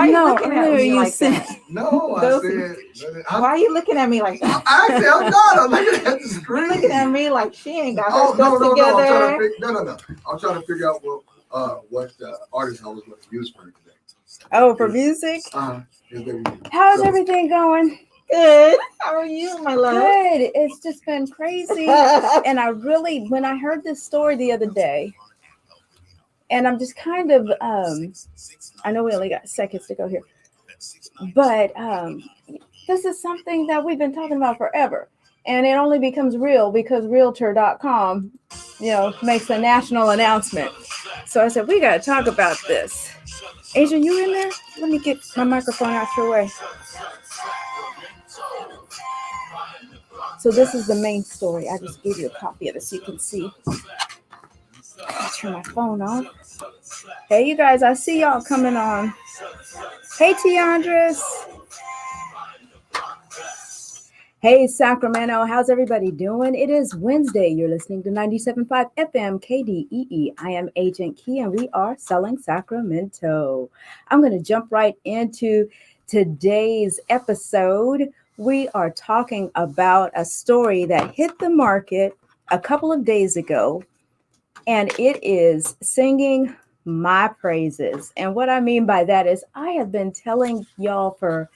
Why are you looking at me like that? No, I said. Why are you looking at me like that? I said I'm not. I'm looking at the screen. You're looking at me like she ain't got her stuff together. No. I'm trying to figure out what artist I was going to use for today. Oh, for music? How's everything going? Good. How are you, my love? Good. It's just been crazy. And when I heard this story the other day, and I'm just kind of, I know we only got seconds to go here, but this is something that we've been talking about forever. And it only becomes real because realtor.com, makes a national announcement. So I said, we got to talk about this. Asia, you in there? Let me get my microphone out your way. So this is the main story. I just gave you a copy of it so you can see. I'll turn my phone off. Hey, you guys, I see y'all coming on. Hey, Tiandris. Hey, Sacramento. How's everybody doing? It is Wednesday. You're listening to 97.5 FM KDEE. I am Agent Key, and we are selling Sacramento. I'm going to jump right into today's episode. We are talking about a story that hit the market a couple of days ago, and it is singing my praises. And what I mean by that is I have been telling y'all for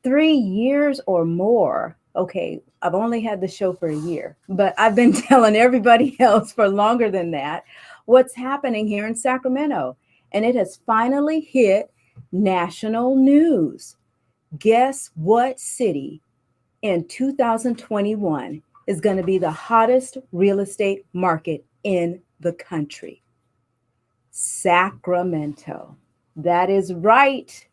3 years or more. Okay, I've only had the show for a year, but I've been telling everybody else for longer than that what's happening here in Sacramento. And it has finally hit national news. Guess what city in 2021 is going to be the hottest real estate market in the country? Sacramento. That is right.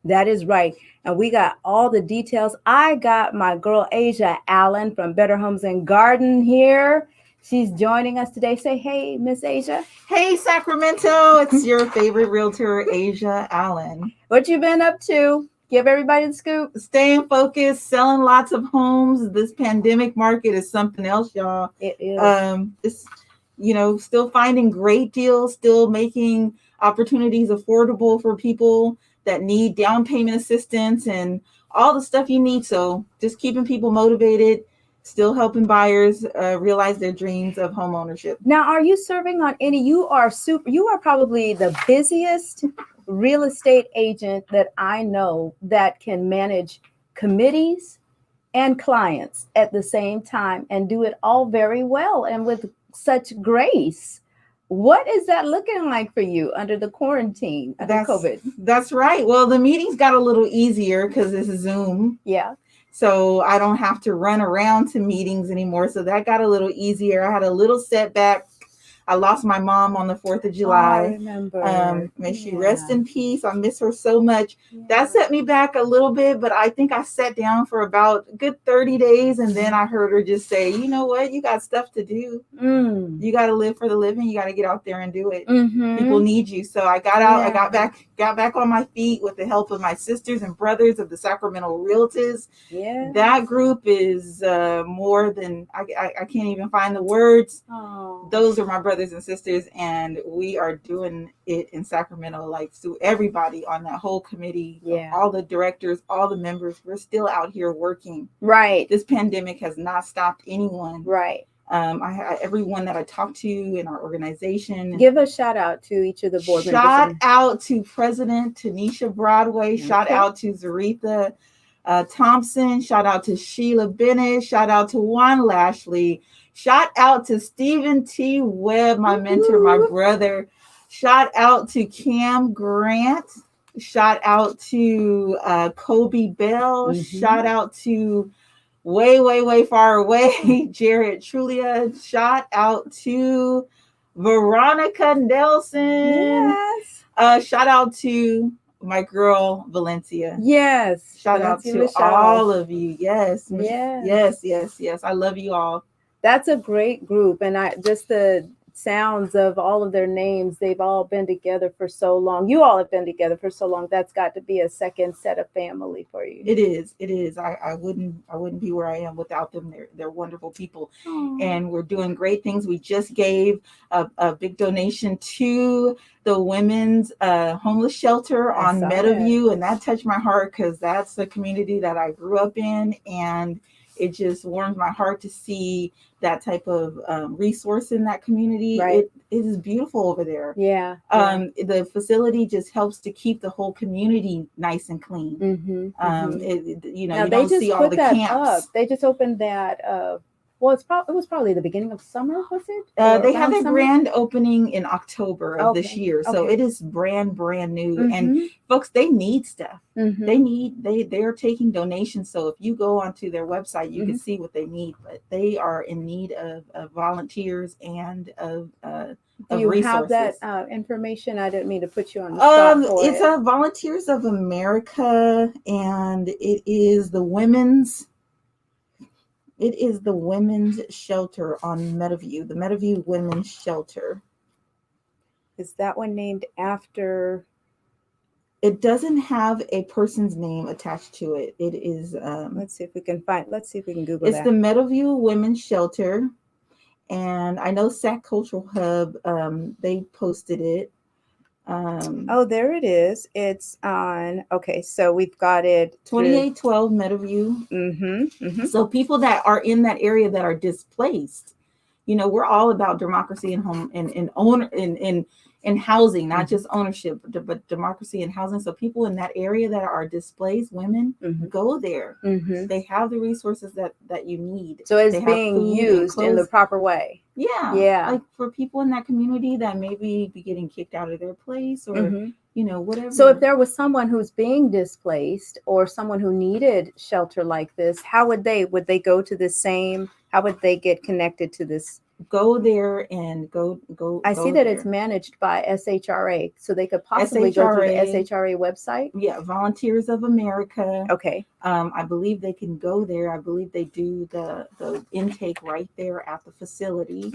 That is right. And we got all the details. I got my girl Asia Allen from Better Homes and Garden here. She's joining us today. Say hey, Miss Asia. Hey, Sacramento. It's your favorite realtor, Asia Allen. What you been up to? Give everybody the scoop. Staying focused, selling lots of homes. This pandemic market is something else, y'all. It is. It's, still finding great deals, still making opportunities affordable for people that need down payment assistance and all the stuff you need. So just keeping people motivated, still helping buyers realize their dreams of home ownership. Now, are you serving on any? You are probably the busiest real estate agent that I know that can manage committees and clients at the same time and do it all very well and with such grace. What is that looking like for you under the quarantine, under COVID? That's right. Well, the meetings got a little easier because it's Zoom. Yeah. So I don't have to run around to meetings anymore. So that got a little easier. I had a little setback. I lost my mom on the 4th of July. I remember. May she rest in peace. I miss her so much. Yeah. That set me back a little bit, but I think I sat down for about a good 30 days. And then I heard her just say, you know what? You got stuff to do. You got to live for the living. You got to get out there and do it. Mm-hmm. People need you. So I got out. Yeah. I got back on my feet with the help of my sisters and brothers of the Sacramento Realtors. Yeah. That group is more than, I can't even find the words. Oh. Those are my brothers and sisters, and we are doing it in Sacramento, like so everybody on that whole committee, all the directors, all the members, we're still out here working. Right. This pandemic has not stopped anyone. Right. Everyone that I talked to in our organization. Give a shout out to each of the board members. Shout out to President Tanisha Broadway. Okay. Shout out to Zaretha Thompson. Shout out to Sheila Bennett. Shout out to Juan Lashley. Shout out to Stephen T. Webb, my mentor, my brother. Shout out to Cam Grant. Shout out to Kobe Bell. Mm-hmm. Shout out to way far away, Jared Trulia. Shout out to Veronica Nelson. Yes. Shout out to my girl Valencia. Yes. Shout out to Michelle. All of you. Yes. Yes. I love you all. That's a great group. And to sounds of all of their names. They've all been together for so long. You all have been together for so long. That's got to be a second set of family for you. It is. I wouldn't be where I am without them. They're wonderful people. Aww. And we're doing great things. We just gave a big donation to the women's homeless shelter on Meadowview, and that touched my heart because that's the community that I grew up in, and it just warms my heart to see that type of resource in that community. Right. It is beautiful over there. Yeah. The facility just helps to keep the whole community nice and clean. You Now, don't see all the camps. Up. They just opened that. Well, it was probably the beginning of summer, was it? They have their grand opening in October of this year, so it is brand new. And folks, they need stuff. They're taking donations. So if you go onto their website, you can see what they need. But they are in need of volunteers and of Do you resources. have that information? I didn't mean to put you on the spot for it's it. Volunteers of America, and it is the women's shelter on Meadowview, the Meadowview Women's Shelter. Is that one named after? It doesn't have a person's name attached to it. It is. Let's see if we can Google it's that. the Meadowview Women's Shelter, and I know Sac Cultural Hub. They posted it. There it is. It's on. Okay, so we've got it. 2812 Meadowview. So people that are in that area that are displaced, we're all about democracy and home and housing, not just ownership, but democracy and housing. So people in that area that are displaced, women, go there. They have the resources that you need. So it's being used in the proper way. Yeah. Like for people in that community that maybe be getting kicked out of their place or, whatever. So if there was someone who's being displaced or someone who needed shelter like this, would they go to the same, how would they get connected to this? Go there and go. I see that it's managed by SHRA, so they could possibly go to the SHRA website. Yeah, Volunteers of America. Okay. I believe they can go there. I believe they do the intake right there at the facility.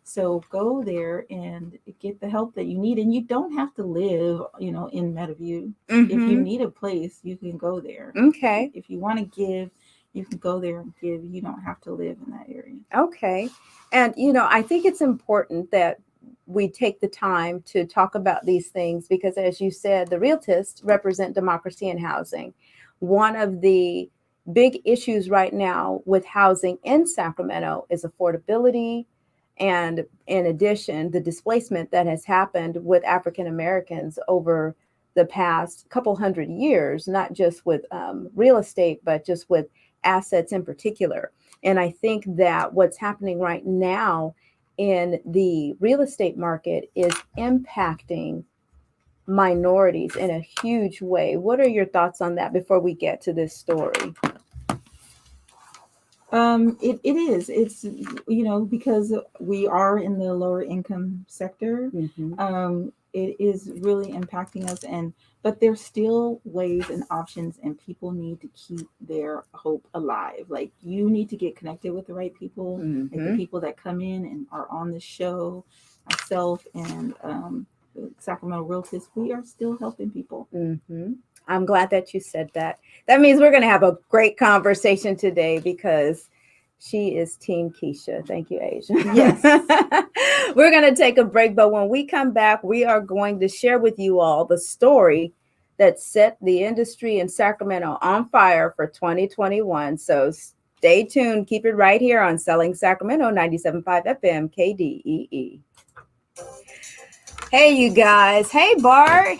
So go there and get the help that you need, and you don't have to live, in Meadowview. If you need a place, you can go there. Okay. If you want to give, you can go there and give. You don't have to live in that area. Okay. And, I think it's important that we take the time to talk about these things because, as you said, the realtists represent democracy and housing. One of the big issues right now with housing in Sacramento is affordability. And in addition, the displacement that has happened with African Americans over the past couple hundred years, not just with real estate, but just with assets in particular. And I think that what's happening right now in the real estate market is impacting minorities in a huge way. What are your thoughts on that before we get to this story? It is. It's, because we are in the lower income sector. It is really impacting us, but there's still ways and options, and people need to keep their hope alive. Like, you need to get connected with the right people, like the people that come in and are on the show, myself and the Sacramento Realtors. We are still helping people. I'm glad that you said that. That means we're going to have a great conversation today because she is Team Keisha. Thank you, Asia. Yes. We're going to take a break, but when we come back, we are going to share with you all the story that set the industry in Sacramento on fire for 2021. So stay tuned. Keep it right here on Selling Sacramento, 97.5 FM, KDEE. Hey, you guys. Hey, Bart.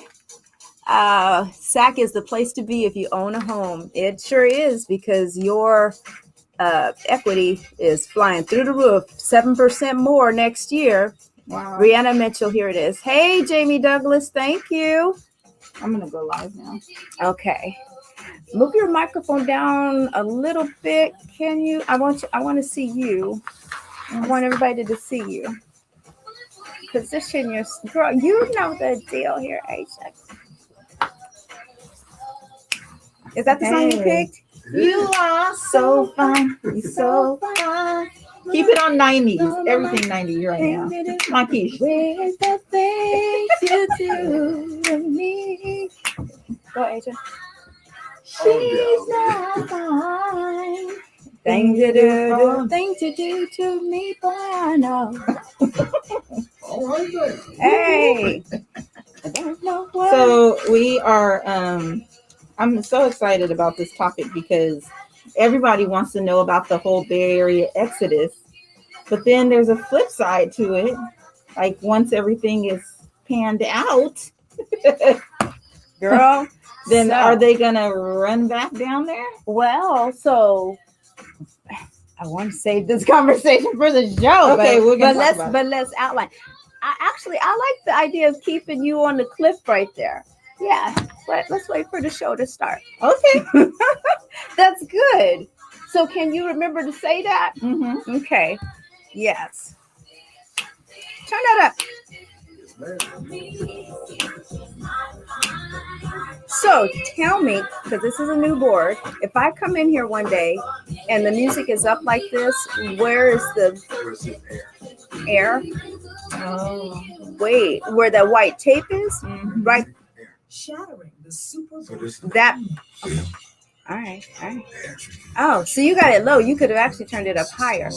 SAC is the place to be if you own a home. It sure is, because your equity is flying through the roof, 7% more next year. Wow. Rihanna Mitchell, here it is. Hey, Jamie Douglas, thank you. I'm gonna go live now. Okay, move your microphone down a little bit. Can you? I want to see you. I want everybody to see you. Position your girl. You know the deal here, Aisha. Is that the song you picked? You are so fine. You're so fine. Keep it on 90s. Everything 90 right now. My Keish. Where's the things you do to me? Go, Agent. She's not mine. Things you do to me, boy, I know. All right then. Hey. I don't know what. So we are I'm so excited about this topic because everybody wants to know about the whole Bay Area exodus. But then there's a flip side to it. Like once everything is panned out, Girl, then so- are they gonna run back down there? Well, so I want to save this conversation for the show. Okay, we're gonna talk about it. but let's outline. I like the idea of keeping you on the cliff right there. Yeah, but let's wait for the show to start. Okay. That's good. So can you remember to say that? Mm-hmm. Okay. Yes. Turn that up. So tell me, because this is a new board, if I come in here one day and the music is up like this, where is the Where's the air? air? Oh. Wait, where the white tape is? Mhm. Right. Shattering the super So this That. All right. All right. Oh, so you got it low. You could have actually turned it up higher.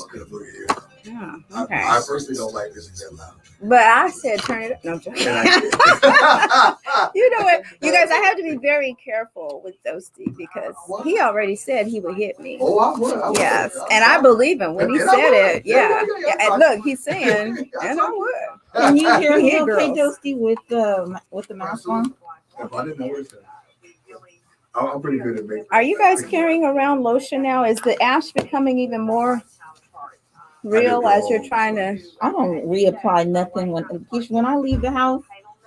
Oh, okay. I personally don't like this that loud. But I said turn it up. No, I'm joking. And I You know what? You guys, I have to be very careful with Toasty because he already said he would hit me. Oh, I would. Yes, and I believe him when he And I said would. it. Yeah. Yeah. And look, he's saying, and I would. Can you hear me Yeah, okay, girls. Dosty, with the mask on? If I didn't know where to. I'm pretty good at making. Are you guys carrying around lotion now? Is the ash becoming even more real as you're trying to? I don't reapply nothing when I leave the house.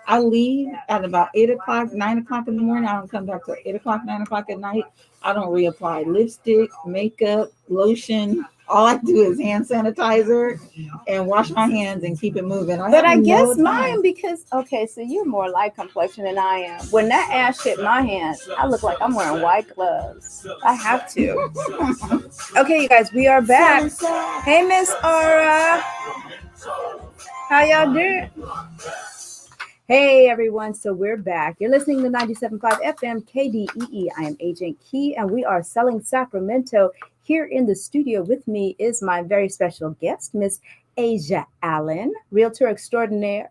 I leave at about 8 o'clock, 9 o'clock in the morning. I don't come back till 8 o'clock, 9 o'clock at night. I don't reapply lipstick, makeup, lotion. All I do is hand sanitizer and wash my hands and keep it moving. But I have guess no time. mine, because okay, so you're more light complexion than I am. When that ash hit my hand, I look like I'm wearing white gloves. I have to. Okay, you guys, we are back. Hey, Miss Aura, how y'all doing? Hey everyone, so we're back. You're listening to 97.5 FM KDEE. I am Agent Key, and we are selling Sacramento. Here in the studio with me is my very special guest, Miss Asia Allen, realtor extraordinaire.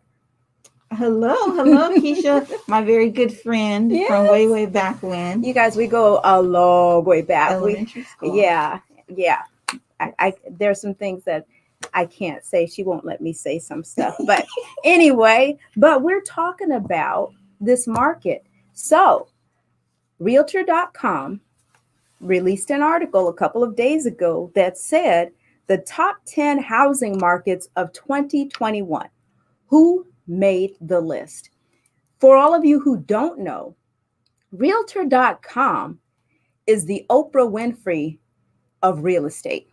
Hello, Keisha, my very good friend from way back when. You guys, we go a long way back. Elementary school. Yeah. I there's some things that I can't say. She won't let me say some stuff. But anyway, we're talking about this market. So, Realtor.com released an article a couple of days ago that said the top 10 housing markets of 2021. Who made the list? For all of you who don't know, Realtor.com is the Oprah Winfrey of real estate.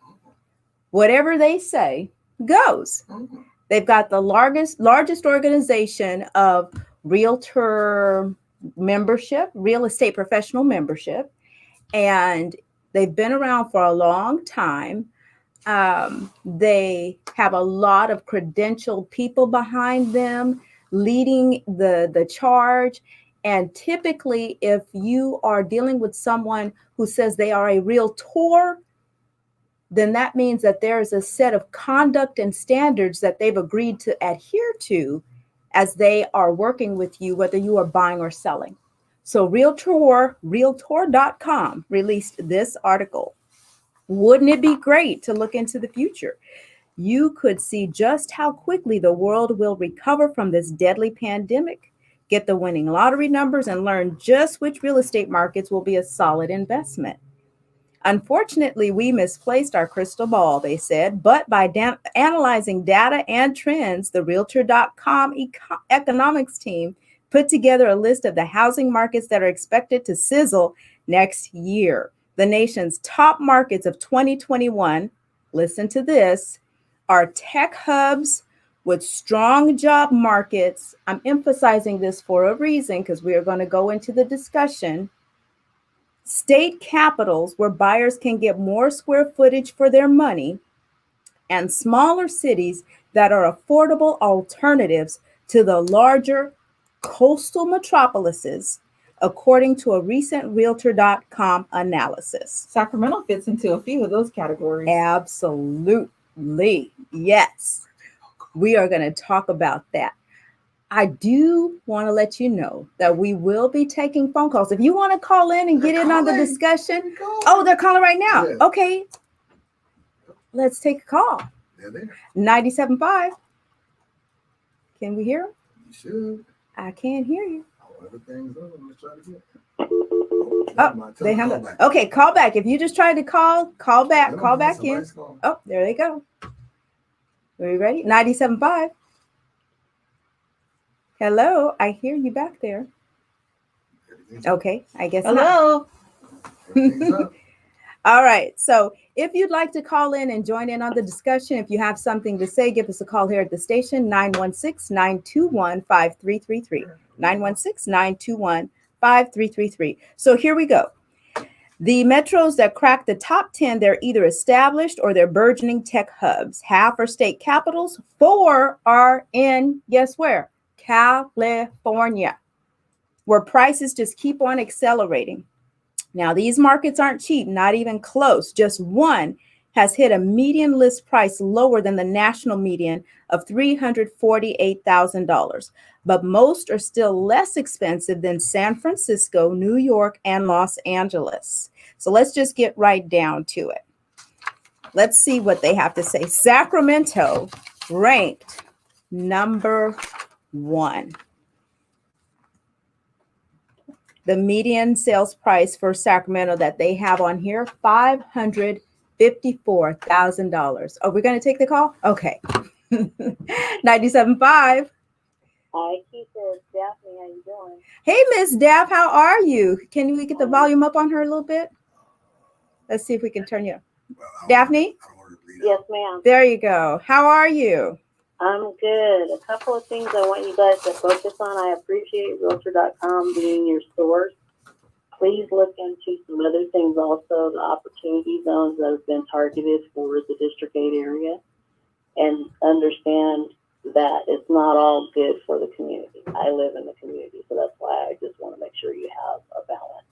Whatever they say goes. They've got the largest organization of realtor membership, real estate professional membership, and they've been around for a long time. They have a lot of credentialed people behind them leading the charge. And typically, if you are dealing with someone who says they are a realtor, then that means that there is a set of conduct and standards that they've agreed to adhere to as they are working with you, whether you are buying or selling. So Realtor.com released this article. Wouldn't it be great to look into the future? You could see just how quickly the world will recover from this deadly pandemic, get the winning lottery numbers, and learn just which real estate markets will be a solid investment. Unfortunately, we misplaced our crystal ball, they said, but by analyzing data and trends, the Realtor.com economics team put together a list of the housing markets that are expected to sizzle next year. The nation's top markets of 2021, listen to this, are tech hubs with strong job markets. I'm emphasizing this for a reason because we are going to go into the discussion. State capitals where buyers can get more square footage for their money, and smaller cities that are affordable alternatives to the larger coastal metropolises, according to a recent Realtor.com analysis. Sacramento fits into a few of those categories. Absolutely. Yes. We are going to talk about that. I do want to let you know that we will be taking phone calls. If you want to call in and get in on the discussion. Oh, they're calling right now. Yeah. Okay. Let's take a call. They're there. 97.5. Can we hear them? You should. I can't hear you. Oh, everything's on. Let's try to get. Oh, they hung up. Okay, call back. If you just tried to call back, call back in. Oh, there they go. Are you ready? 97.5. Hello, I hear you back there. Okay, I guess not. Hello. All right. So if you'd like to call in and join in on the discussion, if you have something to say, give us a call here at the station, 916-921-5333. 916-921-5333. So here we go. The metros that crack the top 10, they're either established or they're burgeoning tech hubs. Half are state capitals. 4 are in, guess where? California, where prices just keep on accelerating. Now, these markets aren't cheap, not even close. Just one has hit a median list price lower than the national median of $348,000. But most are still less expensive than San Francisco, New York, and Los Angeles. So let's just get right down to it. Let's see what they have to say. Sacramento ranked number 1. The median sales price for Sacramento that they have on here, $554,000. Oh, we're going to take the call? Okay. 97.5. Hi, Keisha. It's Daphne. How you doing? Hey, Miss Daph, how are you? Can we get the volume up on her a little bit? Let's see if we can turn you up. Daphne? Yes, ma'am. There you go. How are you? I'm good. A couple of things I want you guys to focus on. I appreciate Realtor.com being your source. Please look into some other things also, the opportunity zones that have been targeted for the District 8 area, and understand that it's not all good for the community. I live in the community, so that's why I just want to make sure you have a balance.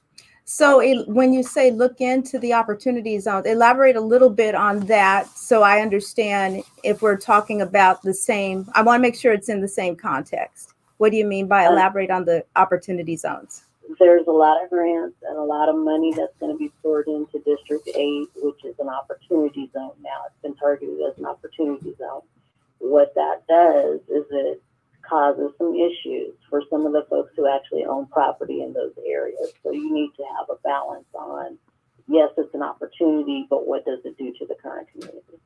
So when you say look into the opportunity zones, elaborate a little bit on that so I understand if we're talking about the same. I want to make sure it's in the same context. What do you mean by elaborate on the opportunity zones? There's a lot of grants and a lot of money that's going to be poured into District 8, which is an opportunity zone now. It's been targeted as an opportunity zone. What that does is it causes some issues for some of the folks who actually own property in those areas. So you need to have a balance on, yes, it's an opportunity, but what does it do to the current community?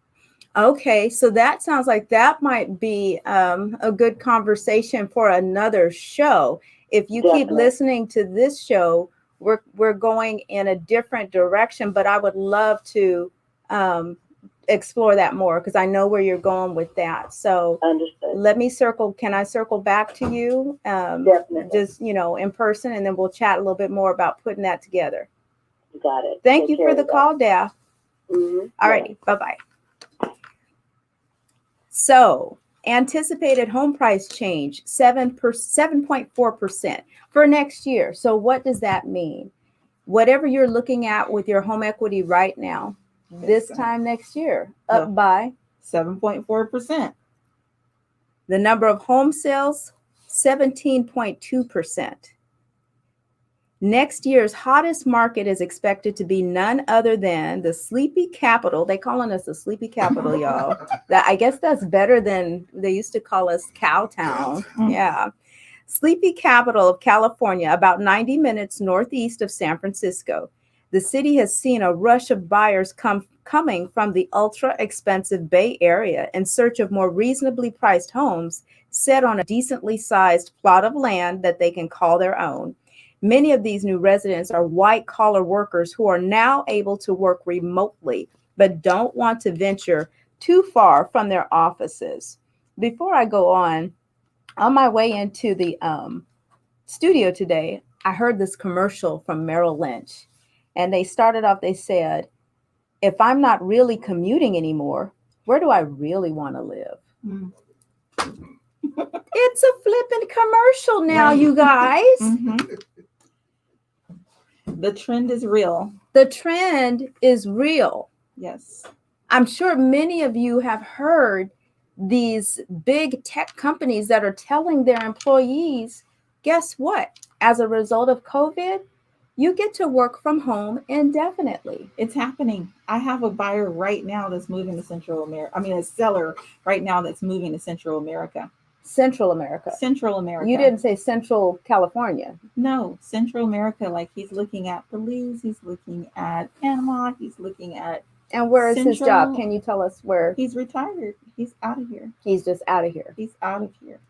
Okay, so that sounds like that might be a good conversation for another show. If you keep listening to this show, we're going in a different direction, but I would love to explore that more because I know where you're going with that. So Understood. Let me circle. Can I circle back to you? Definitely. Just, in person, and then we'll chat a little bit more about putting that together. Got it. Thank you for the call, Daph. Mm-hmm. All righty. Bye-bye. So anticipated home price change, 7.4% for next year. So what does that mean? Whatever you're looking at with your home equity right now, this time next year, up by 7.4%. the number of home sales, 17.2%. Next year's hottest market is expected to be none other than the sleepy capital. They calling us the sleepy capital, y'all. I guess that's better than they used to call us Cowtown. Yeah. Sleepy capital of California, about 90 minutes northeast of San Francisco. The city has seen a rush of buyers coming from the ultra expensive Bay Area in search of more reasonably priced homes set on a decently sized plot of land that they can call their own. Many of these new residents are white-collar workers who are now able to work remotely, but don't want to venture too far from their offices. Before I go on my way into the studio today, I heard this commercial from Merrill Lynch, and they started off, they said, if I'm not really commuting anymore, Where do I really want to live? Mm. It's a flipping commercial now, Right. you guys. Mhm. The trend is real. The trend is real. Yes. I'm sure many of you have heard these big tech companies that are telling their employees, guess what? As a result of COVID, you get to work from home indefinitely. It's happening. I have a buyer right now that's moving to Central America. I mean, a seller right now that's moving to Central America. Central America. Central America. You didn't say Central California. No, Central America. Like he's looking at Belize, he's looking at Panama, he's looking at. And where is his Central- job? Can you tell us where? He's retired. He's out of here. He's just out of here. He's out of here.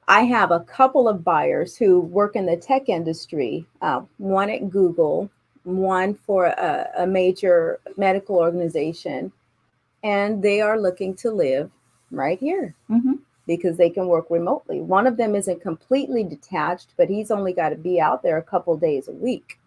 I have a couple of buyers who work in the tech industry, one at Google, one for a major medical organization, and they are looking to live right here Mm-hmm. because they can work remotely. One of them isn't completely detached, but he's only got to be out there a couple days a week.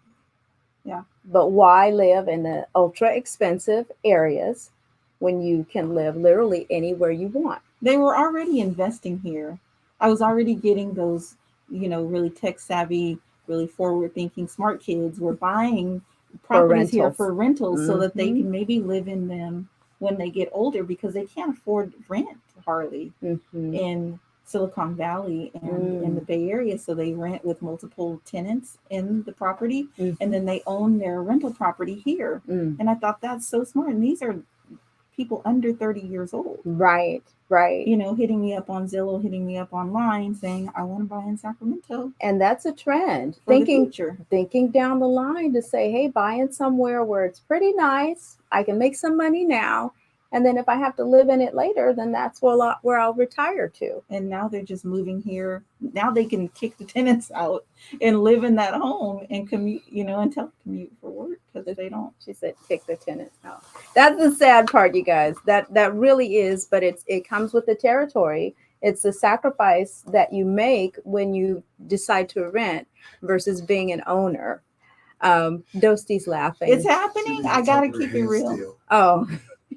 Yeah. But why live in the ultra expensive areas when you can live literally anywhere you want? They were already investing here. I was already getting those, really tech savvy, really forward thinking, smart kids were buying properties here rentals. for rentals so that they Mhm. can maybe live in them when they get older because they can't afford rent hardly Mhm. in Silicon Valley and in the Bay Area. So they rent with multiple tenants in the property Mhm. and then they own their rental property here. Mm. And I thought that's so smart. And these are people under 30 years old. Right. Hitting me up on Zillow, hitting me up online saying, I want to buy in Sacramento And that's a trend. for the future. Thinking down the line to say, hey, buying somewhere where it's pretty nice, I can make some money now. And then if I have to live in it later, then that's where I'll retire to. And now they're just moving here. Now they can kick the tenants out and live in that home and commute, and telecommute for work because they don't. She said, kick the tenants out. That's the sad part, you guys. That really is, but it comes with the territory. It's the sacrifice that you make when you decide to rent versus being an owner. Dosty's laughing. It's happening. I got to keep it real. Oh,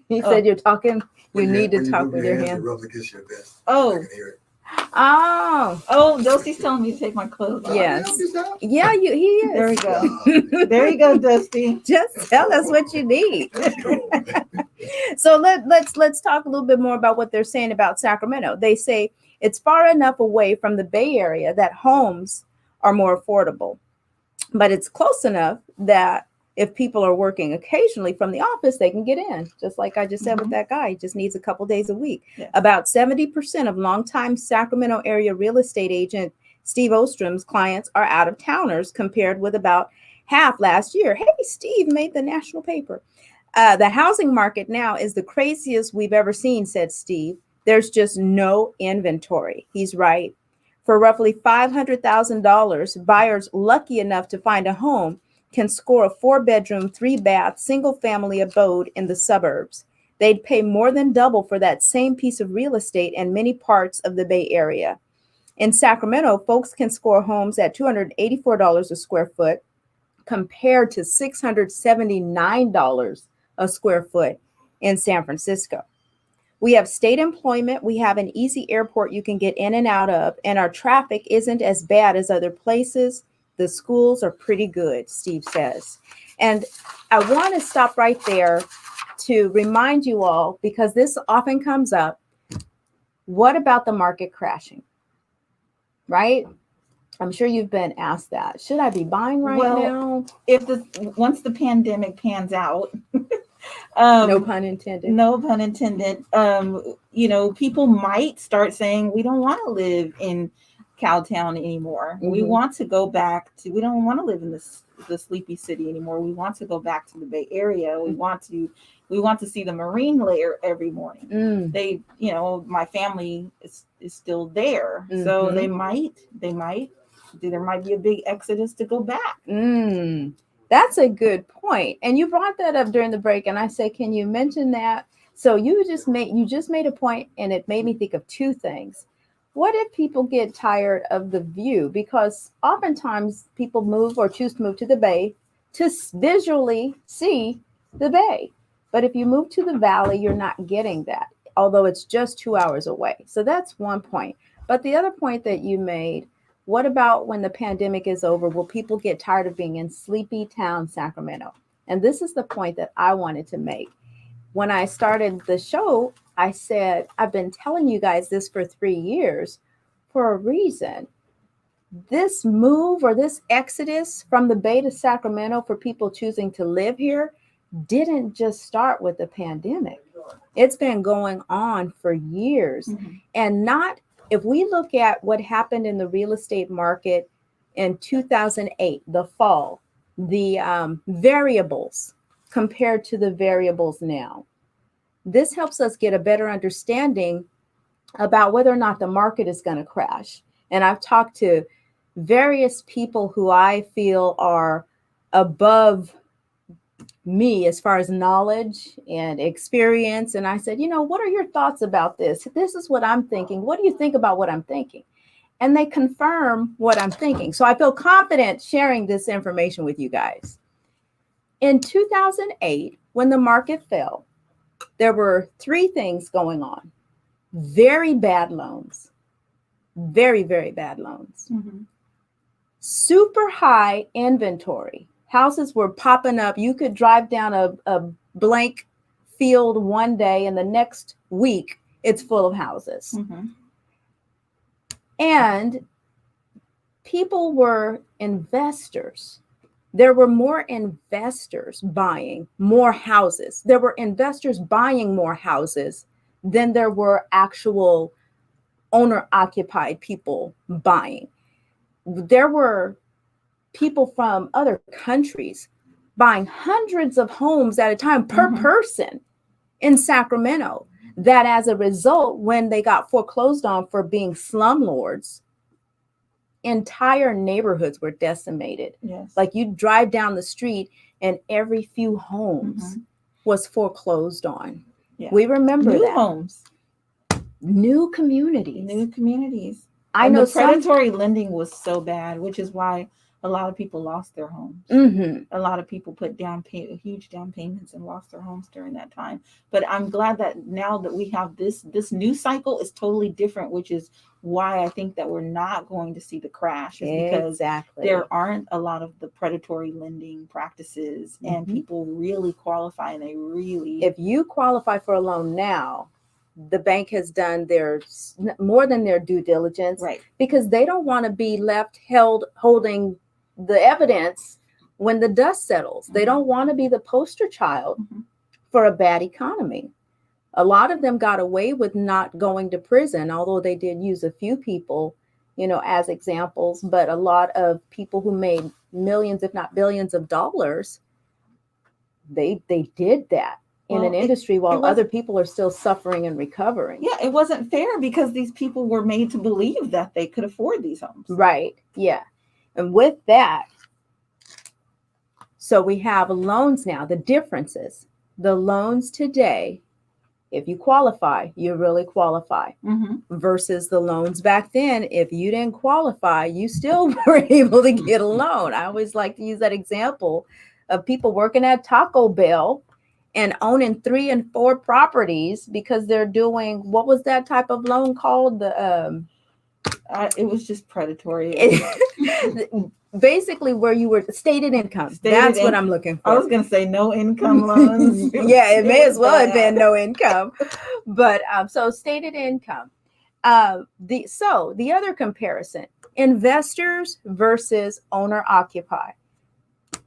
he said you're talking. You need to talk with your hands. Rub against your vest. Oh. I can hear it. Oh, Dosty's telling me to take my clothes off. yes. Yeah, he is. There we go. There you go, Dusty. Just tell us what you need. Let's go. So let's talk a little bit more about what they're saying about Sacramento. They say it's far enough away from the Bay Area that homes are more affordable, but it's close enough that if people are working occasionally from the office, they can get in. Just like I just said with that guy, he just needs a couple days a week. Yes. About 70% of longtime Sacramento area real estate agent Steve Ostrom's clients are out of towners, compared with about half last year. Hey, Steve made the national paper. The housing market now is the craziest we've ever seen, said Steve. There's just no inventory. He's right. For roughly $500,000, buyers lucky enough to find a home can score a 4-bedroom, 3-bath, single-family abode in the suburbs. They'd pay more than double for that same piece of real estate in many parts of the Bay Area. In Sacramento, folks can score homes at $284 a square foot compared to $679 a square foot in San Francisco. We have state employment. We have an easy airport you can get in and out of, and our traffic isn't as bad as other places. The schools are pretty good, Steve says. And I want to stop right there to remind you all, because this often comes up, what about the market crashing? Right? I'm sure you've been asked that. Should I be buying now? Once the pandemic pans out, no pun intended. No pun intended. People might start saying, we don't want to live in Cowtown anymore. Mm-hmm. We want to go back to, we don't want to live in the sleepy city anymore. We want to go back to the Bay Area. We want to see the marine layer every morning. They, my family is still there. Mm-hmm. So there might be a big exodus to go back. That's a good point. And you brought that up during the break, and I said, can you mention that? So you just made a point, and it made me think of two things. What if people get tired of the view? Because oftentimes people move or choose to move to the Bay to visually see the Bay. But if you move to the valley, you're not getting that, although it's just 2 hours away. So that's one point. But the other point that you made, what about when the pandemic is over? Will people get tired of being in sleepy town Sacramento? And this is the point that I wanted to make. When I started the show, I said, I've been telling you guys this for 3 years for a reason. This move or this exodus from the Bay to Sacramento for people choosing to live here didn't just start with the pandemic. It's been going on for years. And not, if we look at what happened in the real estate market in 2008, the fall, the variables compared to the variables now, this helps us get a better understanding about whether or not the market is going to crash. And I've talked to various people who I feel are above me as far as knowledge and experience. And I said, what are your thoughts about this? This is what I'm thinking. What do you think about what I'm thinking? And they confirm what I'm thinking. So I feel confident sharing this information with you guys. In 2008, when the market fell, there were 3 things going on. Very bad loans, very, very bad loans. Super high inventory. Houses were popping up. You could drive down a blank field one day and the next week it's full of houses. And people were investors. There were more investors buying more houses. There were investors buying more houses than there were actual owner-occupied people buying. There were people from other countries buying hundreds of homes at a time per person in Sacramento, that as a result, when they got foreclosed on for being slumlords, entire neighborhoods were decimated. Like you drive down the street and every few homes was foreclosed on. We remember new that. Homes, new communities. I know the predatory lending was so bad, which is why a lot of people lost their homes. A lot of people put huge down payments and lost their homes during that time. But I'm glad that now that we have this new cycle is totally different, which is why I think that we're not going to see the crash, is because there aren't a lot of the predatory lending practices and people really qualify, and they really, if you qualify for a loan now, the bank has done more than their due diligence, because they don't want to be left holding the evidence when the dust settles. They don't want to be the poster child for a bad economy. A lot of them got away with not going to prison, although they did use a few people, as examples. But a lot of people who made millions, if not billions of dollars, they did that in an industry while other people are still suffering and recovering. Yeah, it wasn't fair because these people were made to believe that they could afford these homes. Right. Yeah. And with that, so we have loans now, the differences. The loans today, if you qualify, you really qualify, versus the loans back then. If you didn't qualify, you still were able to get a loan. I always like to use that example of people working at Taco Bell and owning 3 and 4 properties because they're doing, what was that type of loan called? It was just predatory. Basically, where you were stated income. That's what I'm looking for. I was going to say no income loans. Yeah, it may as well have been no income. But so stated income. The other comparison, investors versus owner occupied.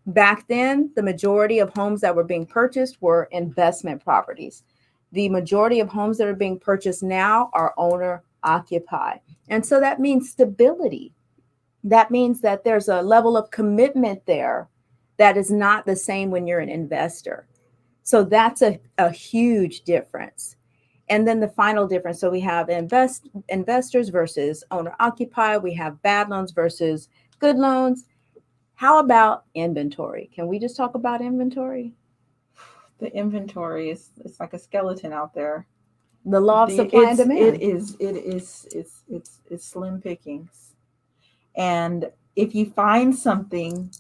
Back then, the majority of homes that were being purchased were investment properties. The majority of homes that are being purchased now are owner occupied. And so that means stability. That means that there's a level of commitment there that is not the same when you're an investor. So that's a huge difference. And then the final difference. So we have investors versus owner occupied. We have bad loans versus good loans. How about inventory? Can we just talk about inventory? The inventory it's like a skeleton out there. The law of supply and demand. It's slim pickings. And if you find something,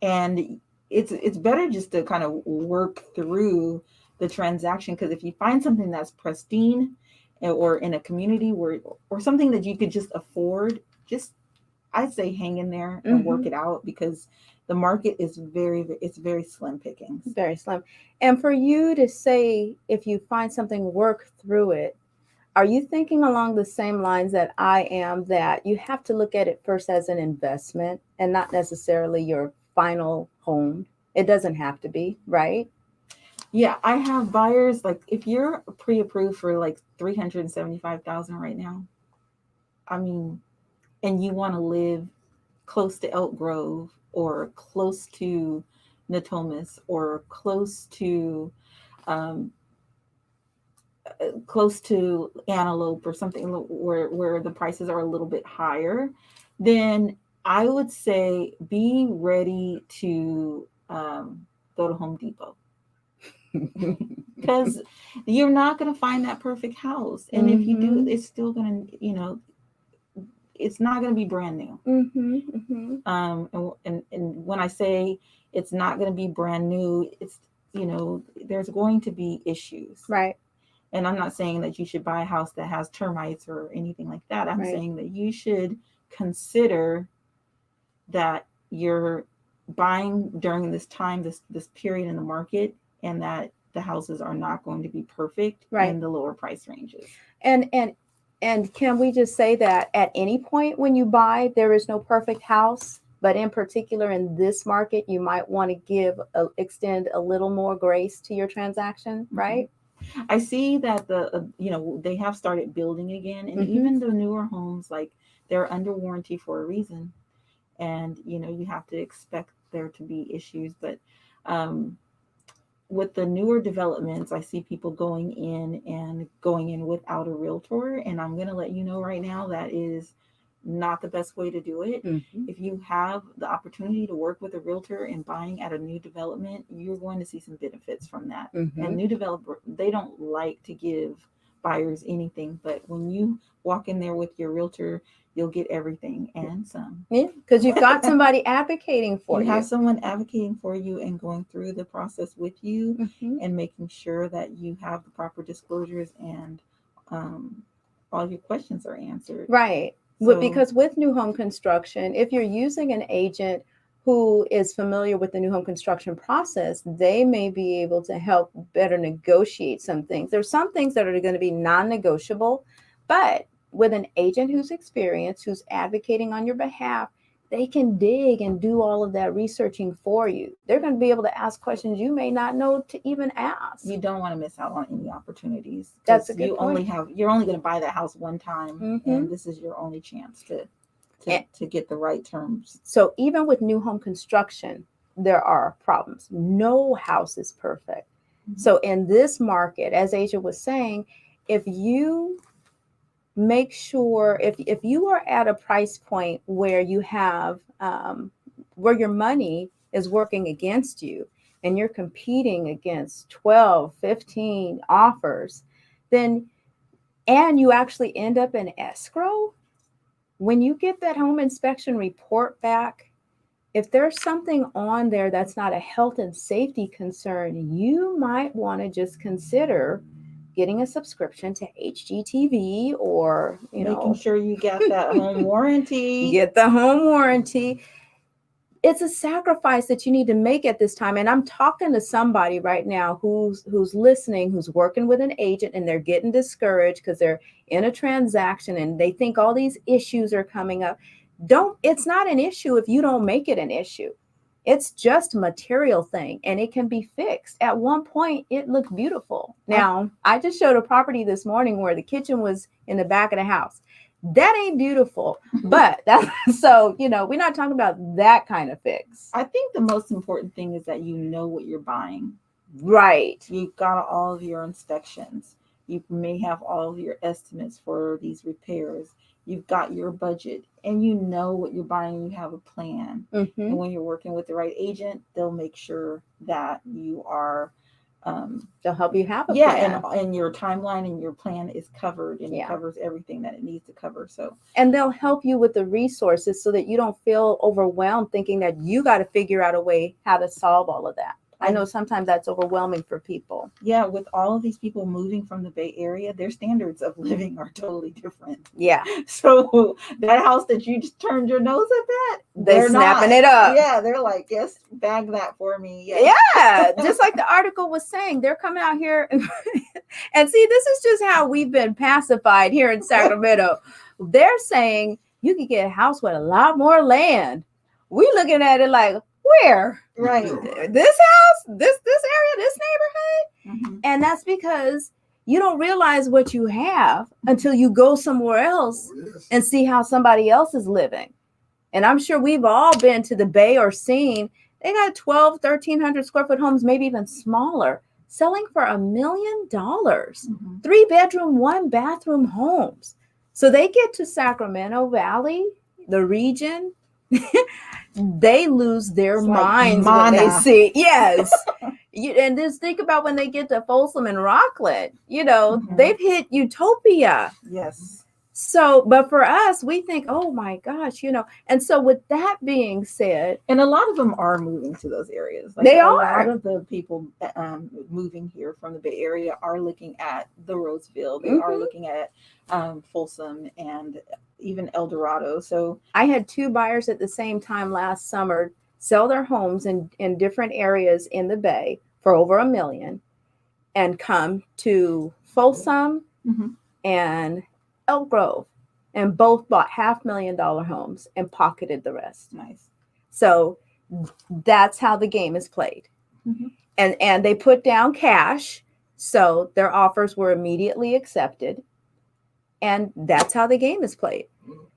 and it's better just to kind of work through the transaction. Because if you find something that's pristine or in a community where, or something that you could just afford, just, I'd say hang in there and work it out, because the market is it's very slim pickings. Very slim. And for you to say, if you find something, work through it, are you thinking along the same lines that I am, that you have to look at it first as an investment and not necessarily your final home? It doesn't have to be, right? Yeah, I have buyers, like if you're pre-approved for like $375,000 right now, I mean, and you want to live close to Elk Grove or close to Natomas or um, close to Antelope or something where the prices are a little bit higher, then I would say be ready to go to Home Depot. Because you're not going to find that perfect house. And if you do, it's still going to, it's not going to be brand new. And when I say it's not going to be brand new, it's, there's going to be issues. Right. And I'm not saying that you should buy a house that has termites or anything like that. I'm saying that you should consider that you're buying during this time, this period in the market, and that the houses are not going to be perfect in the lower price ranges. And can we just say that at any point when you buy, there is no perfect house, but in particular in this market, you might want to extend a little more grace to your transaction, right? I see that they have started building again, and even the newer homes, like, they're under warranty for a reason, and you have to expect there to be issues. But with the newer developments, I see people going in without a realtor, and I'm going to let you know right now that is not the best way to do it. If you have the opportunity to work with a realtor and buying at a new development, you're going to see some benefits from that. And new developer, they don't like to give buyers anything, but when you walk in there with your realtor, you'll get everything and some. Yeah, because you've got somebody advocating for you. You have someone advocating for you and going through the process with you and making sure that you have the proper disclosures and all your questions are answered. Right. Because with new home construction, if you're using an agent who is familiar with the new home construction process, they may be able to help better negotiate some things. There's some things that are going to be non-negotiable, but with an agent who's experienced, who's advocating on your behalf, they can dig and do all of that researching for you. They're going to be able to ask questions you may not know to even ask. You don't want to miss out on any opportunities. That's a good point. You're only going to buy that house one time, and this is your only chance to get the right terms. So even with new home construction, there are problems. No house is perfect. So in this market, as Asia was saying, if you make sure, if you are at a price point where you have where your money is working against you and you're competing against 12, 15 offers, then, and you actually end up in escrow, when you get that home inspection report back, if there's something on there that's not a health and safety concern, you might want to just consider getting a subscription to HGTV, or making sure you get that home warranty. Get the home warranty. It's a sacrifice that you need to make at this time. And I'm talking to somebody right now who's listening, who's working with an agent, and they're getting discouraged because they're in a transaction and they think all these issues are coming up. It's not an issue if you don't make it an issue. It's just a material thing, and it can be fixed. At one point, it looked beautiful. Now, I just showed a property this morning where the kitchen was in the back of the house. That ain't beautiful, but so, we're not talking about that kind of fix. I think the most important thing is that you know what you're buying. Right. You've got all of your inspections. You may have all of your estimates for these repairs. You've got your budget, and you know what you're buying. You have a plan. And when you're working with the right agent, they'll make sure that you are. They'll help you have a plan. And your timeline and your plan is covered, and it covers everything that it needs to cover. And they'll help you with the resources so that you don't feel overwhelmed thinking that you got to figure out a way how to solve all of that. I know sometimes that's overwhelming for people. Yeah, with all of these people moving from the Bay Area, their standards of living are totally different. Yeah. So that house that you just turned your nose at that, They're snapping it up. Yeah, they're like, yes, bag that for me. Yes. Yeah, just like the article was saying, they're coming out here and see, this is just how we've been pacified here in Sacramento. They're saying you could get a house with a lot more land. We looking at it like, where? Right. This house, this area, this neighborhood? Mm-hmm. And that's because you don't realize what you have until you go somewhere else and see how somebody else is living. And I'm sure we've all been to the Bay or seen, they got 1,300 square foot homes, maybe even smaller, selling for $1 million. Mm-hmm. 3-bedroom, 1-bathroom homes. So they get to Sacramento Valley, the region, they lose their It's like minds when they mana. see. Yes. And just think about when they get to Folsom and Rockland, Mhm. they've hit utopia. Yes. So, but for us, we think, oh my gosh, and so with that being said, And a lot of them are moving to those areas. Like They a are. lot of the people moving here from the Bay Area are looking at the Roseville. They are Mhm. looking at Folsom and even El Dorado. So I had 2 buyers at the same time last summer sell their homes in different areas in the Bay for over $1 million and come to Folsom mhm. and Elk Grove, and both bought $500,000 homes and pocketed the rest. Nice. So that's how the game is played. Mhm. And they put down cash, so their offers were immediately accepted, and that's how the game is played.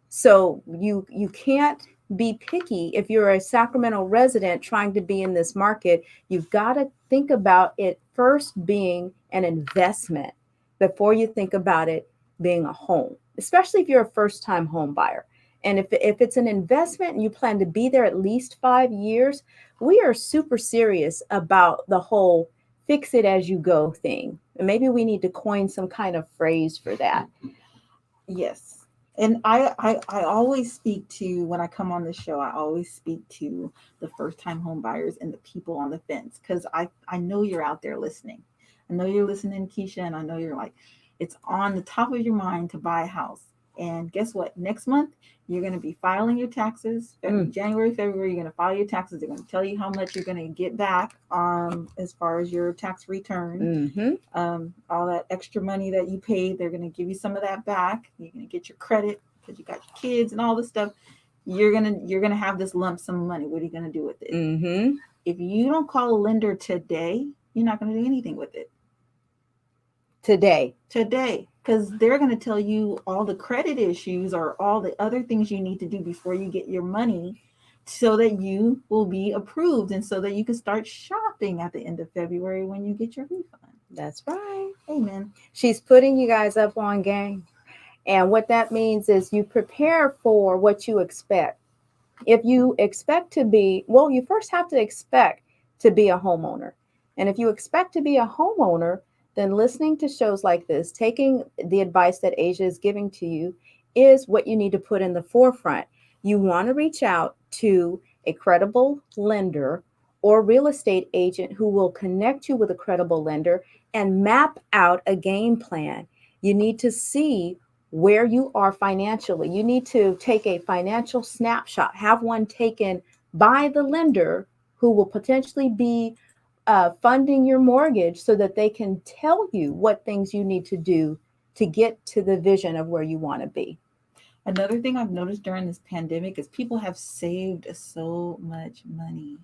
So you can't be picky if you're a Sacramento resident trying to be in this market. You've got to think about it first being an investment before you think about it being a home, especially if you're a first-time home buyer. And if it's an investment and you plan to be there at least 5 years, we are super serious about the whole fix it as you go thing. And maybe we need to coin some kind of phrase for that. Yes. And I always speak to, when I come on the show, I always speak to the first time home buyers and the people on the fence, because I know you're out there listening. I know you're listening, Keisha, and I know you're like, it's on the top of your mind to buy a house. And guess what? Next month, you're going to be filing your taxes. January, February, you're going to file your taxes. They're going to tell you how much you're going to get back as far as your tax return. Mm-hmm. All that extra money that you paid, they're going to give you some of that back. You're going to get your credit because you got your kids and all this stuff. You're gonna have this lump sum of money. What are you going to do with it? Mm-hmm. If you don't call a lender today, you're not going to do anything with it. Today, because they're going to tell you all the credit issues or all the other things you need to do before you get your money, so that you will be approved and so that you can start shopping at the end of February when you get your refund. That's right. Amen. She's putting you guys up on game. And what that means is you prepare for what you expect. If you expect to be, well, you first have to expect to be a homeowner. And if you expect to be a homeowner, then listening to shows like this, taking the advice that Asia is giving to you, is what you need to put in the forefront. You want to reach out to a credible lender or real estate agent who will connect you with a credible lender and map out a game plan. You need to see where you are financially. You need to take a financial snapshot, have one taken by the lender who will potentially be funding your mortgage, so that they can tell you what things you need to do to get to the vision of where you want to be. Another thing I've noticed during this pandemic is people have saved so much money.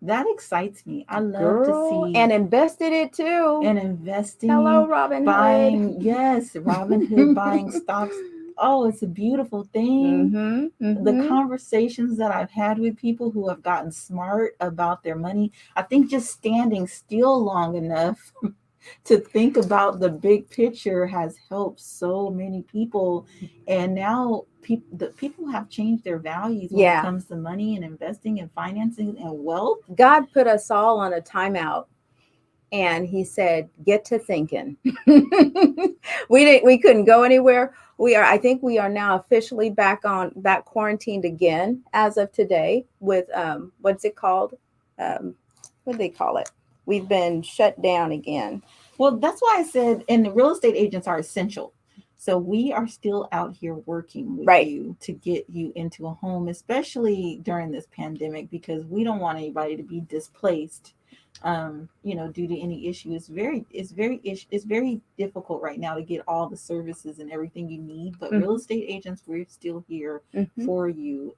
That excites me. I love to see. And invested it too. And investing. Hello, Robin Hood. Hood. Yes, Robin Hood buying stocks. Oh, it's a beautiful thing. Mm-hmm, mm-hmm. The conversations that I've had with people who have gotten smart about their money, I think just standing still long enough to think about the big picture has helped so many people. And now people have changed their values when it comes to money and investing and financing and wealth. God put us all on a timeout. And he said, get to thinking. We couldn't go anywhere. I think we are now officially back quarantined again as of today with what's it called? what do they call it? We've been shut down again. Well, that's why I said, and the real estate agents are essential. So we are still out here working with Right. you to get you into a home, especially during this pandemic, because we don't want anybody to be displaced, due to any issue. It's very difficult right now to get all the services and everything you need. But real estate agents, we're still here for you,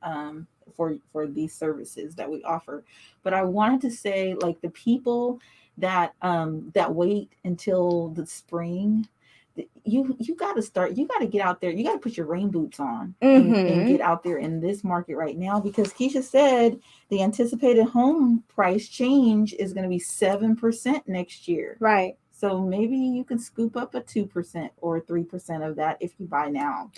for these services that we offer. But I wanted to say, like, the people that wait until the spring, you got to get out there. You got to put your rain boots on and get out there in this market right now, because Keisha said the anticipated home price change is going to be 7% next year. Right. So maybe you can scoop up a 2% or 3% of that if you buy now.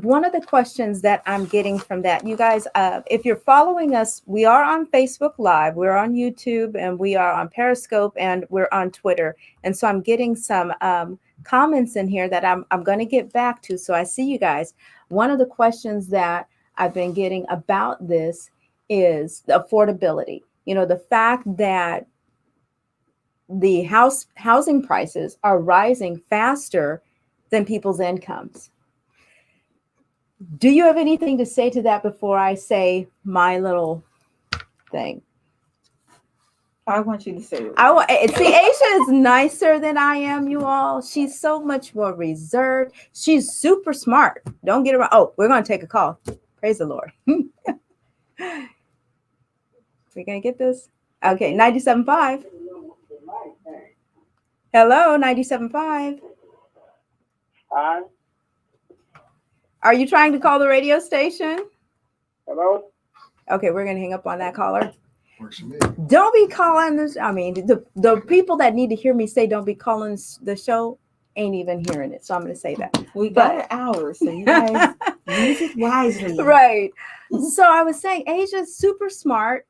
One of the questions that I'm getting from that, you guys, if you're following us, we are on Facebook Live, we're on YouTube, and we are on Periscope, and we're on Twitter. And so I'm getting some comments in here that I'm going to get back to. So I see you guys. One of the questions that I've been getting about this is the affordability. The fact that the housing prices are rising faster than people's incomes. Do you have anything to say to that before I say my little thing? I want you to say it. See, Asia is nicer than I am, you all. She's so much more reserved. She's super smart. Don't get her wrong. Oh, we're going to take a call. Praise the Lord. We're going to get this. Okay, 97.5. Hello, 97.5. Hi. Are you trying to call the radio station? Hello? Okay, we're going to hang up on that caller. Works for me. Don't be calling this. I mean, the people that need to hear me say don't be calling the show ain't even hearing it. So I'm going to say that. We got an hour, so you guys use it wisely. Right. So I was saying Asia's super smart,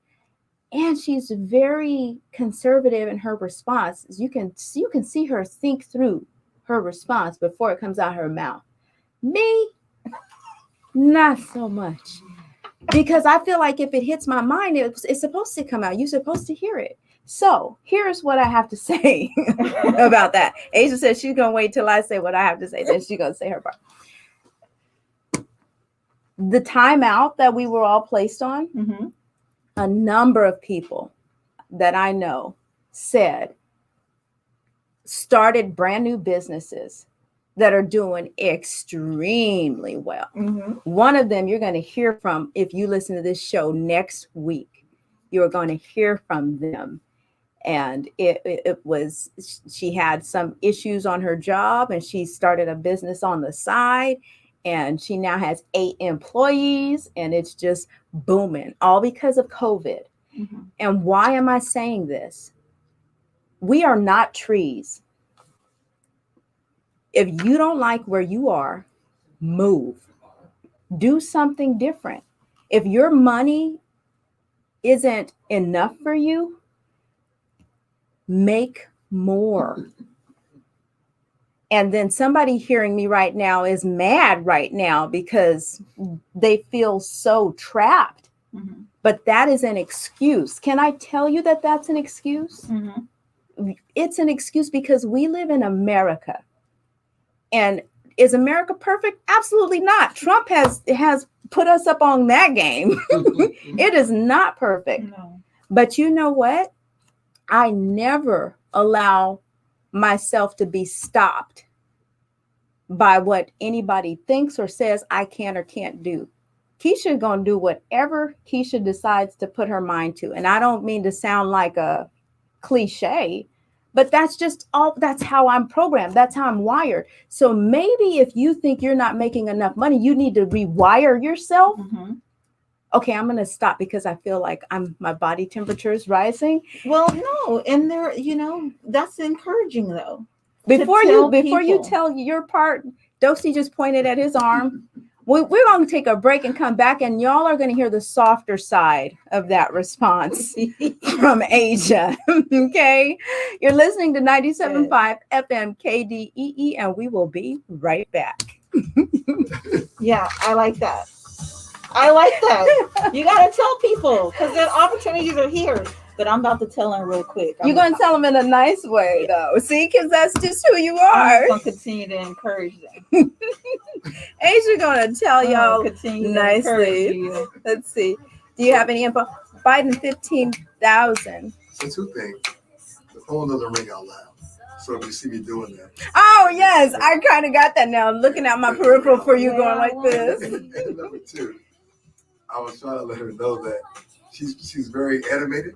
and she's very conservative in her response. You can see her think through her response before it comes out her mouth. Me, not so much. Because I feel like if it hits my mind, it's supposed to come out. You're supposed to hear it. So here's what I have to say about that. Asia says she's going to wait till I say what I have to say. Then she's going to say her part. The timeout that we were all placed on, a number of people that I know started brand new businesses that are doing extremely well. One of them you're going to hear from if you listen to this show next week. You're going to hear from them. And she had some issues on her job, and she started a business on the side, and she now has 8 employees, and it's just booming, all because of COVID. And why am I saying this? We are not trees. If you don't like where you are, move. Do something different. If your money isn't enough for you, make more. And then somebody hearing me right now is mad right now because they feel so trapped. But that is an excuse. Can I tell you that that's an excuse? It's an excuse because we live in America. And is America perfect? Absolutely not. Trump has put us up on that game. It is not perfect. No. But you know what? I never allow myself to be stopped by what anybody thinks or says I can or can't do. Keisha's going to do whatever Keisha decides to put her mind to. And I don't mean to sound like a cliche, but that's how I'm programmed. That's how I'm wired. So maybe if you think you're not making enough money, you need to rewire yourself. Okay, I'm going to stop because I feel like my body temperature is rising. Well, no, and that's encouraging though. Before you tell your part, Dosey just pointed at his arm. We're going to take a break and come back, and y'all are going to hear the softer side of that response from Asia. Okay? You're listening to 97.5 FM KDEE, and we will be right back. Yeah, I like that. You got to tell people because the opportunities are here. but I'm about to tell him real quick. You're going to tell them in a nice way, though. See, because that's just who you I'm are. going to continue to encourage them. Asia going to tell I'm y'all gonna continue to nicely. encourage you. Let's see. Do you have any info? Biden 15,000. So two things. The phone doesn't ring out loud. So if you see me doing that. Oh, yes. I kind of got that now. I'm looking at my peripheral for you going like this. And number two, I was trying to let her know that she's very animated.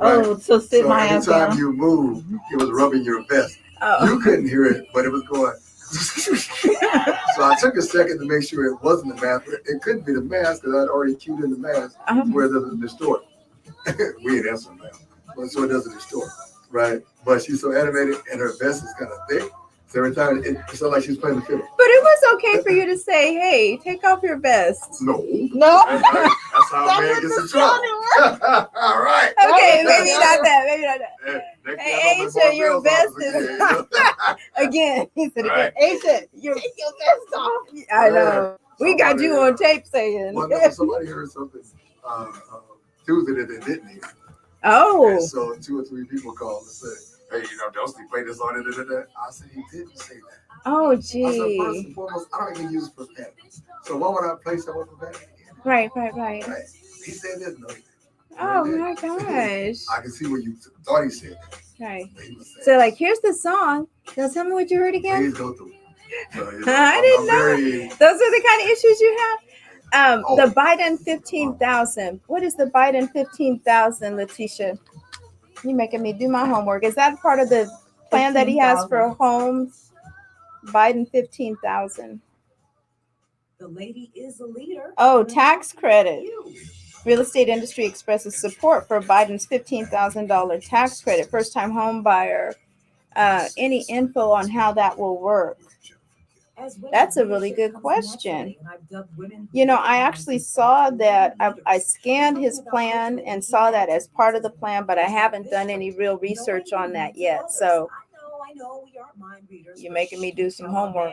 Oh, so sit my ass anytime down. you move, it was rubbing your vest. Oh. You couldn't hear it, but it was going. So I took a second to make sure it wasn't the mask. It couldn't be the mask because I'd already cued in the mask where it doesn't distort. We ain't answering now, so it doesn't distort, right? But she's so animated and her vest is kind of thick. So every time it sounded like she was playing the fiddle. But it was okay for you to say, hey, take off your vest. No. No. That's how a man gets in trouble. All right. Okay, maybe not that. Maybe not that. Next thing Hey, I know, Aisha, my your bill's vest off is again. again. He said Right. again. Aisha, Take your vest off. I know. We got you on tape saying. Well, no, somebody heard something Tuesday that they didn't hear. Oh. And so 2 or 3 people called and said, hey, Dusty played this on it. I said, he didn't say that. Oh, I said, first gee. and foremost, I don't even use profanity. So why would I play someone profanity? Right. Right. He said this, no, he didn't. Oh my gosh. I can see what you thought he said. Right. But he was saying, So, like, here's the song. Now, tell me what you heard again. please go through it. So, I didn't know. very, Those are the kind of issues you have. Oh. The Biden 15,000. What is the Biden 15,000, Letitia? You making me do my homework. Is that part of the plan that he has for homes? Biden 15,000. The lady is a leader. Oh, tax credit. Real estate industry expresses support for Biden's $15,000 tax credit. First time home buyer. Any info on how that will work? That's a really good question. You know, I actually saw that. I scanned his plan and saw that as part of the plan, but I haven't done any real research on that yet. So I know we aren't mind readers. you're making me do some homework.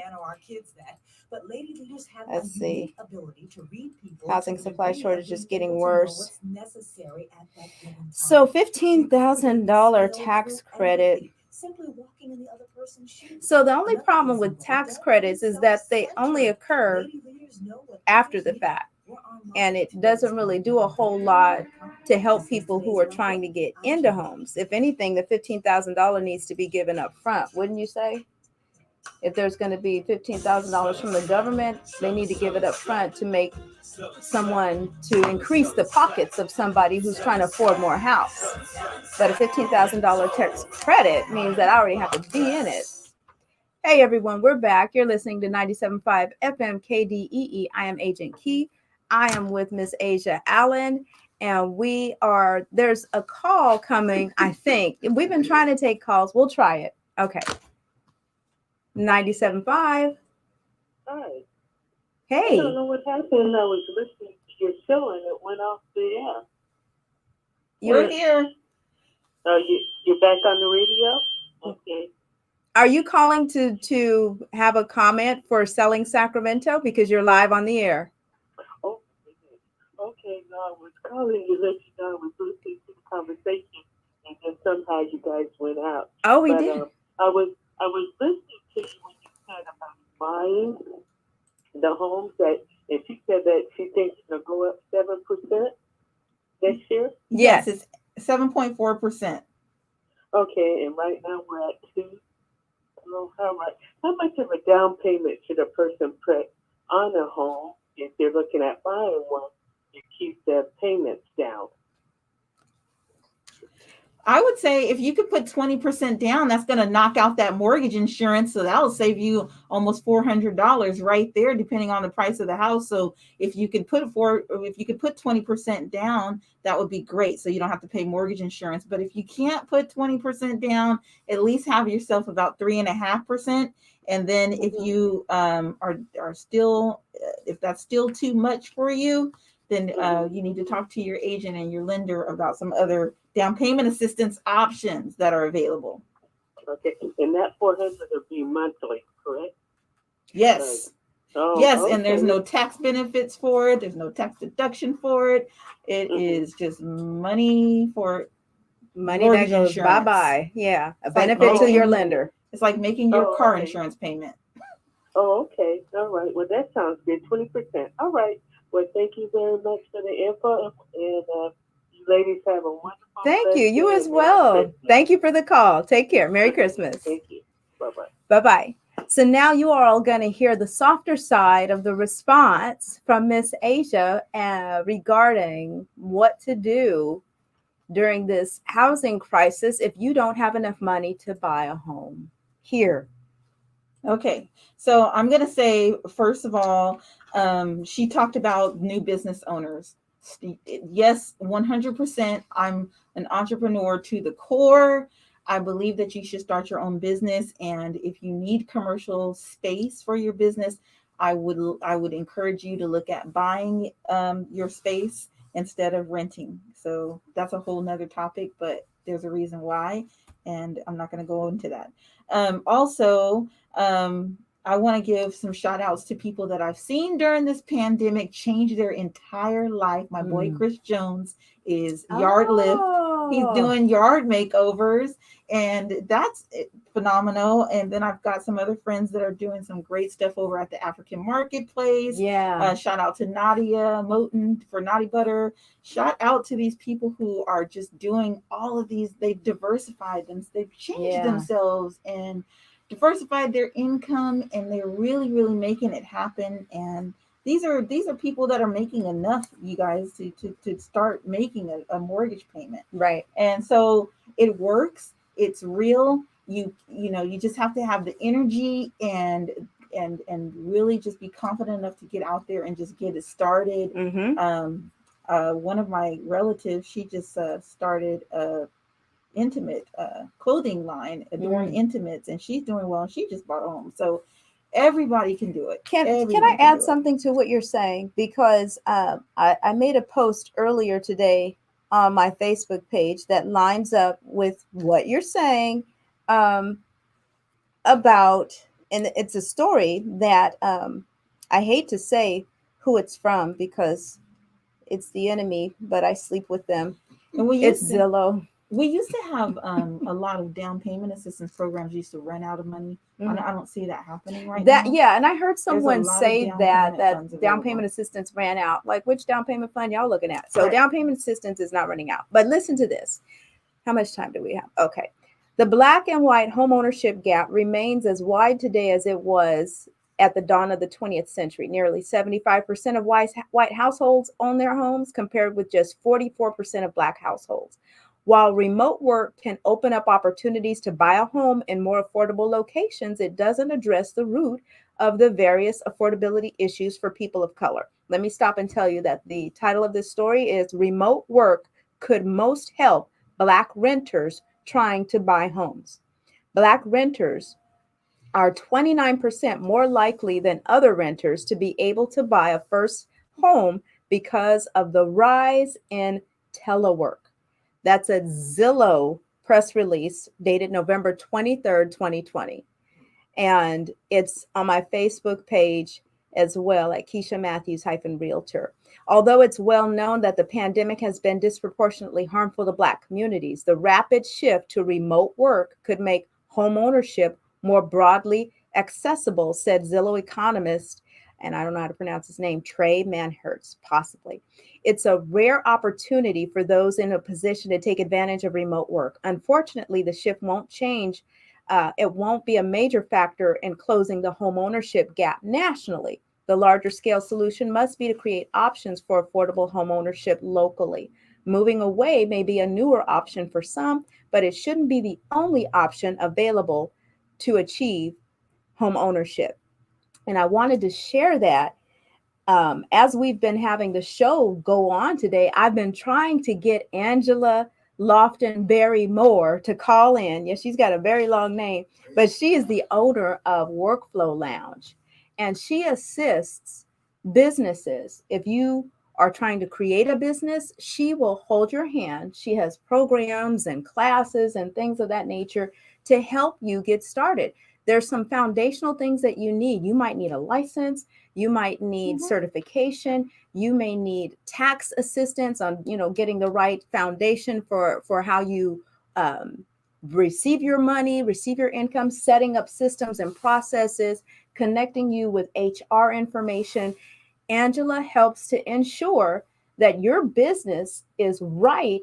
But lady leaders have Let's a see. unique ability to read people. Housing to the supply degree shortage of is being getting able to know worse. what's necessary at that given time. So $15,000 tax credit. Simply walking in the other person's shoes. So the only problem with tax credits is that they only occur after the fact. And it doesn't really do a whole lot to help people who are trying to get into homes. If anything, the $15,000 needs to be given up front, wouldn't you say? If there's going to be $15,000 from the government, they need to give it up front to make someone to increase the pockets of somebody who's trying to afford more house. But a $15,000 tax credit means that I already have to be in it. Hey everyone, we're back. You're listening to 97.5 FM KDEE. I am Agent Key. I am with Miss Asia Allen, and there's a call coming, I think. We've been trying to take calls. We'll try it. Okay. 97.5. Hi. Hey. I don't know what happened. I was listening to your show and it went off the air. We're here. You're back on the radio? Okay. Are you calling to have a comment for Selling Sacramento because you're live on the air? Oh, okay. No, I was calling to let you know I was listening to the conversation and then somehow you guys went out. Oh, we did. I was listening to you when you said about buying the homes and she said that she thinks it'll go up 7% next year. Yes, it's 7.4%. Okay, and right now we're at 2. So how much of a down payment should a person put on a home if they're looking at buying one to keep their payments down? I would say if you could put 20% down, that's going to knock out that mortgage insurance. So that'll save you almost $400 right there, depending on the price of the house. So if you could put 20% down, that would be great. So you don't have to pay mortgage insurance. But if you can't put 20% down, at least have yourself about 3.5%. And then if you are still, if that's still too much for you, then you need to talk to your agent and your lender about some other down payment assistance options that are available. Okay, and that $400 will be monthly, correct? Yes. Yes, okay. And there's no tax benefits for it. There's no tax deduction for it. It is just money for Money mortgage that goes insurance. bye-bye. Yeah. A It's like benefit to making- your lender. It's like making your Oh, car okay. insurance payment. Oh, okay. All right. Well, that sounds good. 20%. All right. Well, thank you very much for the info, and you ladies have a wonderful. Thank you. blessed You day, as and Merry well. Christmas. Thank you for the call. Take care. Merry Christmas. Thank you. Bye-bye. Bye-bye. So now you are all going to hear the softer side of the response from Miss Asia regarding what to do during this housing crisis if you don't have enough money to buy a home. Here. Okay, so I'm going to say, first of all, she talked about new business owners. Yes, 100%. I'm an entrepreneur to the core. I believe that you should start your own business. And if you need commercial space for your business, I would encourage you to look at buying your space instead of renting. So that's a whole nother topic, but there's a reason why. And I'm not going to go into that. Also, I want to give some shout outs to people that I've seen during this pandemic change their entire life. My boy Chris Jones is yard lift. He's doing yard makeovers, and that's phenomenal. And then I've got some other friends that are doing some great stuff over at the African Marketplace. Yeah. Shout out to Nadia Moten for Naughty Butter. Shout out to these people who are just doing all of these. They've diversified them. They've changed themselves and diversified their income, and they're really, really making it happen. And these are people that are making enough, you guys, to start making a mortgage payment. Right. And so it works. It's real. You just have to have the energy and really just be confident enough to get out there and just get it started. Mm-hmm. One of my relatives, she just started a intimate clothing line, Adorn Intimates, and she's doing well. She just bought a home. So everybody can do it. Can I add something to what you're saying? Because I made a post earlier today on my Facebook page that lines up with what you're saying about, and it's a story that I hate to say who it's from because it's the enemy, but I sleep with them. And it's Zillow. We used to have a lot of down payment assistance programs used to run out of money. I don't see that happening right now. Yeah, and I heard someone say that down available. payment assistance ran out. Like, which down payment fund y'all looking at? So down payment assistance is not running out. But listen to this. How much time do we have? Okay. The black and white homeownership gap remains as wide today as it was at the dawn of the 20th century. Nearly 75% of white households own their homes, compared with just 44% of black households. While remote work can open up opportunities to buy a home in more affordable locations, it doesn't address the root of the various affordability issues for people of color. Let me stop and tell you that the title of this story is Remote Work Could Most Help Black Renters Trying to Buy Homes. Black renters are 29% more likely than other renters to be able to buy a first home because of the rise in telework. That's a Zillow press release dated November 23rd, 2020. And it's on my Facebook page as well at Keisha Matthews-Realtor. Although it's well known that the pandemic has been disproportionately harmful to Black communities, the rapid shift to remote work could make home ownership more broadly accessible, said Zillow economist, and I don't know how to pronounce his name, Trey Manhertz, possibly. It's a rare opportunity for those in a position to take advantage of remote work. Unfortunately, the shift won't change. It won't be a major factor in closing the home ownership gap nationally. The larger scale solution must be to create options for affordable home ownership locally. Moving away may be a newer option for some, but it shouldn't be the only option available to achieve home ownership. And I wanted to share that as we've been having the show go on today. I've been trying to get Angela Lofton-Berry Moore to call in. Yeah, she's got a very long name, but she is the owner of Workflow Lounge, and she assists businesses. If you are trying to create a business, she will hold your hand. She has programs and classes and things of that nature to help you get started. there's some foundational things that you need. You might need a license, you might need certification, you may need tax assistance on, getting the right foundation for how you receive your money, receive your income, setting up systems and processes, connecting you with HR information. Angela helps to ensure that your business is right.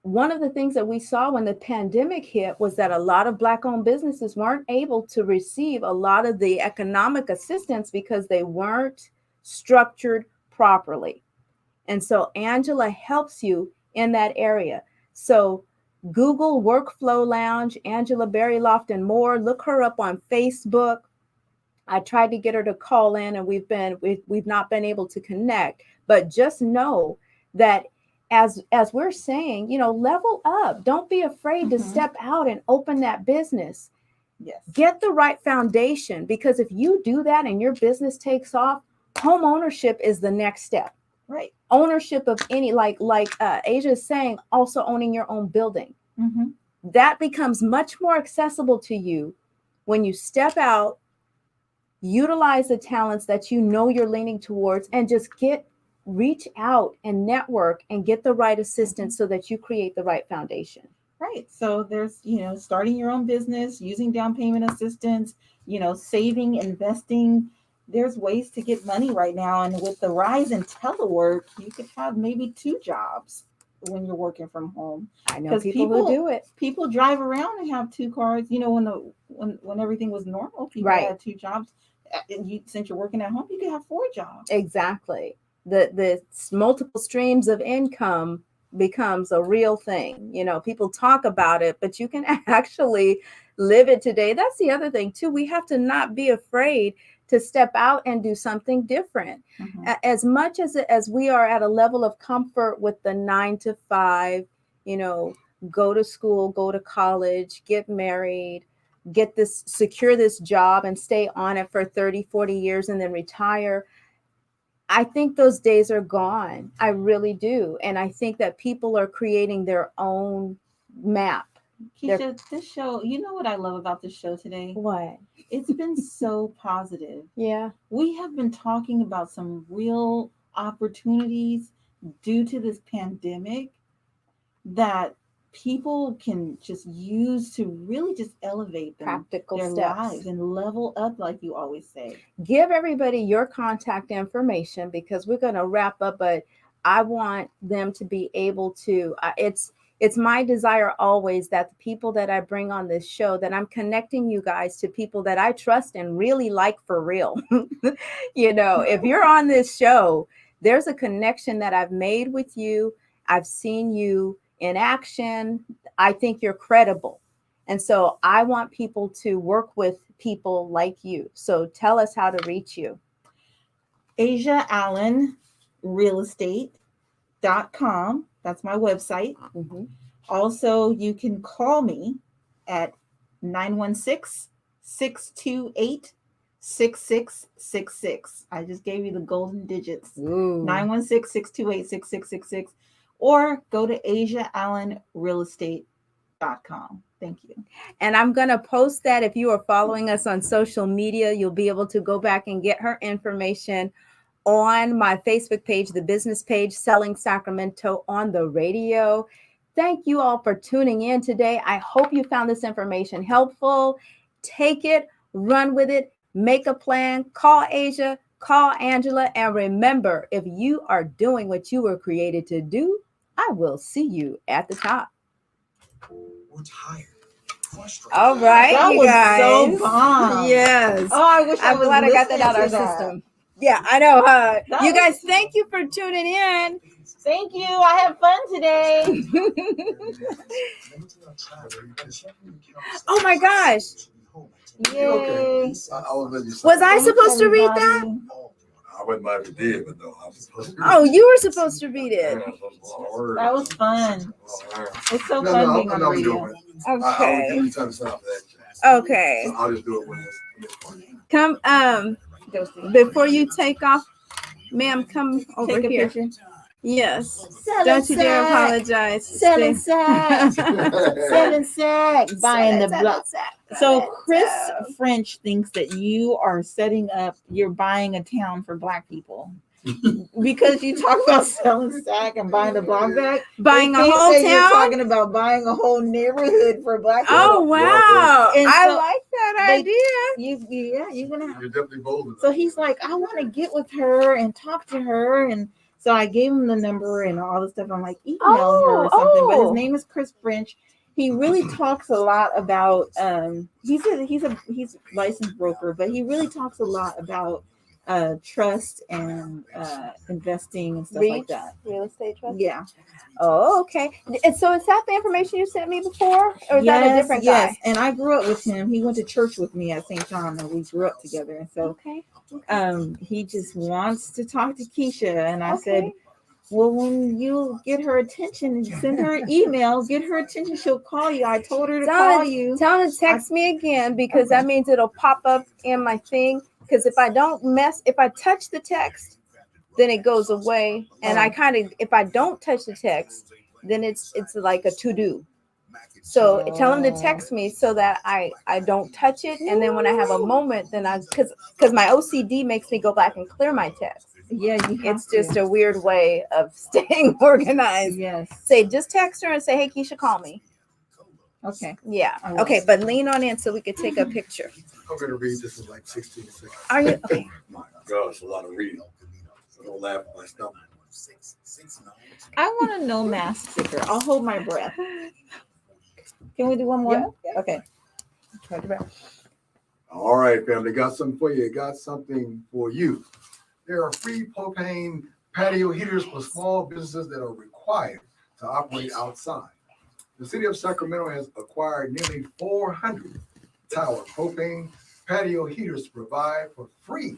One of the things that we saw when the pandemic hit was that a lot of Black-owned businesses weren't able to receive a lot of the economic assistance because they weren't structured properly. And so Angela helps you in that area. So Google Workflow Lounge, Angela Berryloft and more. Look her up on Facebook. I tried to get her to call in, and we've not been able to connect. But just know that as we're saying, level up. Don't be afraid to step out and open that business. Yes. Get the right foundation, because if you do that and your business takes off, home ownership is the next step. Right. Ownership of any, like Asia is saying, also owning your own building. Mm-hmm. That becomes much more accessible to you when you step out, utilize the talents that you're leaning towards, and just reach out and network and get the right assistance so that you create the right foundation. Right. So there's, starting your own business, using down payment assistance, saving, investing. There's ways to get money right now. And with the rise in telework, you could have maybe 2 jobs when you're working from home. I know people who do it. People drive around and have 2 cars. When everything was normal, people had 2 jobs. And since you're working at home, you could have 4 jobs. Exactly. The multiple streams of income becomes a real thing. People talk about it, but you can actually live it today. That's the other thing too. We have to not be afraid to step out and do something different. Mm-hmm. As much as we are at a level of comfort with the 9 to 5, go to school, go to college, get married, secure this job and stay on it for 30, 40 years and then retire. I think those days are gone. I really do. And I think that people are creating their own map. Keisha, this show, you know what I love about this show today? What? It's been so positive. Yeah. We have been talking about some real opportunities due to this pandemic that people can just use to really just elevate their steps. Lives and level up, like you always say. Give everybody your contact information, because we're going to wrap up, but I want them to be able to, it's my desire always that the people that I bring on this show, that I'm connecting you guys to people that I trust and really like for real. If you're on this show, there's a connection that I've made with you. I've seen you in action. I think you're credible. And so I want people to work with people like you. So tell us how to reach you. Asia Allen Real Estate.com. That's my website. Mm-hmm. Also, you can call me at 916-628-6666. I just gave you the golden digits. 916-628-6666. Or go to asiaallenrealestate.com. Thank you. And I'm going to post that. If you are following us on social media, you'll be able to go back and get her information on my Facebook page, the business page, Selling Sacramento on the radio. Thank you all for tuning in today. I hope you found this information helpful. Take it, run with it, make a plan, call Asia, call Angela, and remember, if you are doing what you were created to do, I will see you at the top. We're tired. Frustrated. All right, that you was guys. So bomb. Yes. Oh, I wish I'm glad I got that out of our system. Yeah, I know. You guys, thank you for tuning in. Thank you. I had fun today. Oh my gosh. Yay. Okay. Was I supposed to read that? I wouldn't mind if you did, but no, I was supposed to. Oh, you were supposed to read it. That was fun. It's so fun being on the radio. Okay. I will give you time to sign up for that. Okay. So I'll just do it when it's Come, before you take off, ma'am, come over Take a here. picture. Yes. Selling Don't you dare sack. apologize. Selling Stay- sack. Selling sack. Buying the block. So Chris French thinks that you are setting up, you're buying a town for black people. Because you talk about selling sack and buying the block back. Buying they a think whole that You're town? talking about buying a whole neighborhood for black people. Oh, wow. And I so like that they- idea. You're gonna have. You're definitely bold enough. So he's like, I want to get with her and talk to her, and so I gave him the number and all the stuff. I'm like, email her or something. But his name is Chris French. He really talks a lot about. He's a licensed broker, but he really talks a lot about trust and investing and stuff like that. Real estate trust. Yeah. Oh, okay. And so is that the information you sent me before, or is that a different guy? Yes, and I grew up with him. He went to church with me at St. John, and we grew up together. And so, Okay. he just wants to talk to Keisha, and I Okay. said, well, when you get her attention, send her an email, get her attention, she'll call you. I told her to call you. Tell her to text me again, because that means it'll pop up in my thing. Because if I touch the text, then it goes away. And I if I don't touch the text, then it's like a to-do. So tell him to text me so that I don't touch it. And then when I have a moment, then because my OCD makes me go back and clear my text. Yeah, It's just a weird way of staying organized. Yes. Say, just text her and say, hey, Keisha, call me. Okay. Yeah. I will. Okay, but lean on in so we could take a picture. I'm going to read this in like 16 seconds. Are you? Okay. My gosh, a lot of reading. So don't laugh at my stomach. I want a no mask sticker. I'll hold my breath. Can we do one more? Yeah. Okay. All right, family, got something for you. Got something for you. There are free propane patio heaters for small businesses that are required to operate outside. The city of Sacramento has acquired nearly 400 tower propane patio heaters to provide for free